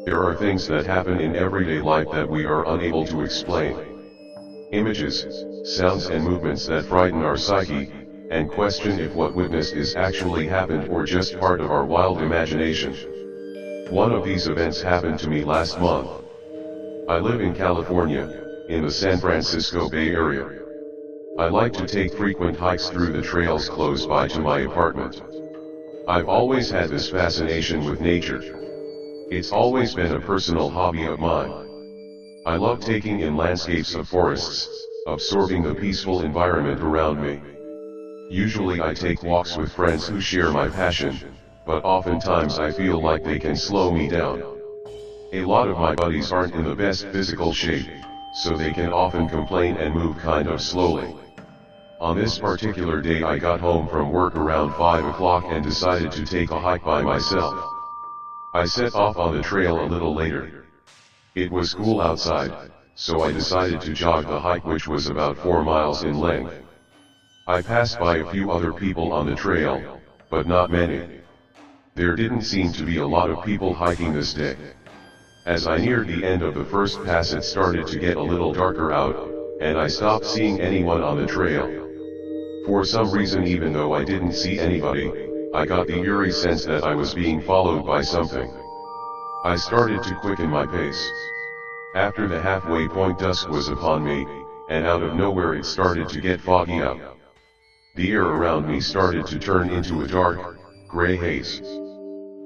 There are things that happen in everyday life that we are unable to explain. Images, sounds and movements that frighten our psyche, and question if what witnessed is actually happened or just part of our wild imagination. One of these events happened to me last month. I live in California, in the San Francisco Bay Area. I like to take frequent hikes through the trails close by to my apartment. I've always had this fascination with nature. It's always been a personal hobby of mine. I love taking in landscapes of forests, absorbing the peaceful environment around me. Usually I take walks with friends who share my passion, but oftentimes I feel like they can slow me down. A lot of my buddies aren't in the best physical shape, so they can often complain and move kind of slowly. On this particular day I got home from work around 5 o'clock and decided to take a hike by myself. I set off on the trail a little later. It was cool outside, so I decided to jog the hike, which was about 4 miles in length. I passed by a few other people on the trail, but not many. There didn't seem to be a lot of people hiking this day. As I neared the end of the first pass it started to get a little darker out, and I stopped seeing anyone on the trail. For some reason, even though I didn't see anybody, I got the eerie sense that I was being followed by something. I started to quicken my pace. After the halfway point dusk was upon me, and out of nowhere it started to get foggy out. The air around me started to turn into a dark, gray haze.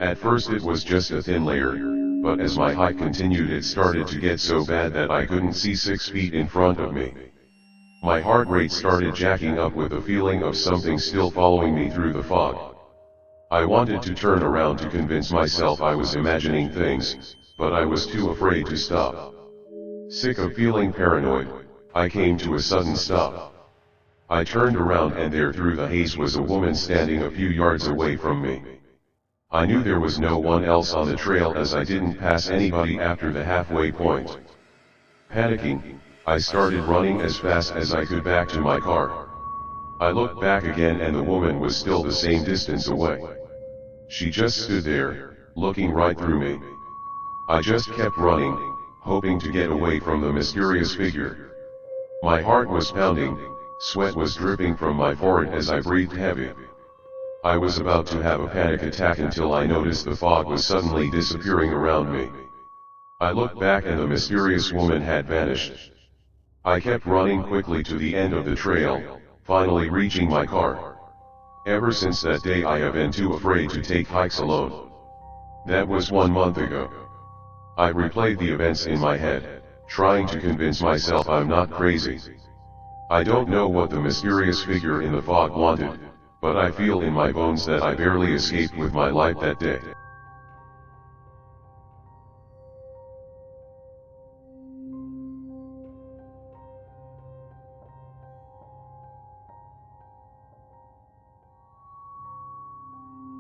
At first it was just a thin layer, but as my hike continued it started to get so bad that I couldn't see 6 feet in front of me. My heart rate started jacking up with the feeling of something still following me through the fog. I wanted to turn around to convince myself I was imagining things, but I was too afraid to stop. Sick of feeling paranoid, I came to a sudden stop. I turned around and there through the haze was a woman standing a few yards away from me. I knew there was no one else on the trail as I didn't pass anybody after the halfway point. Panicking, I started running as fast as I could back to my car. I looked back again and the woman was still the same distance away. She just stood there, looking right through me. I just kept running, hoping to get away from the mysterious figure. My heart was pounding, sweat was dripping from my forehead as I breathed heavy. I was about to have a panic attack until I noticed the fog was suddenly disappearing around me. I looked back and the mysterious woman had vanished. I kept running quickly to the end of the trail, finally reaching my car. Ever since that day I have been too afraid to take hikes alone. That was 1 month ago. I replayed the events in my head, trying to convince myself I'm not crazy. I don't know what the mysterious figure in the fog wanted, but I feel in my bones that I barely escaped with my life that day.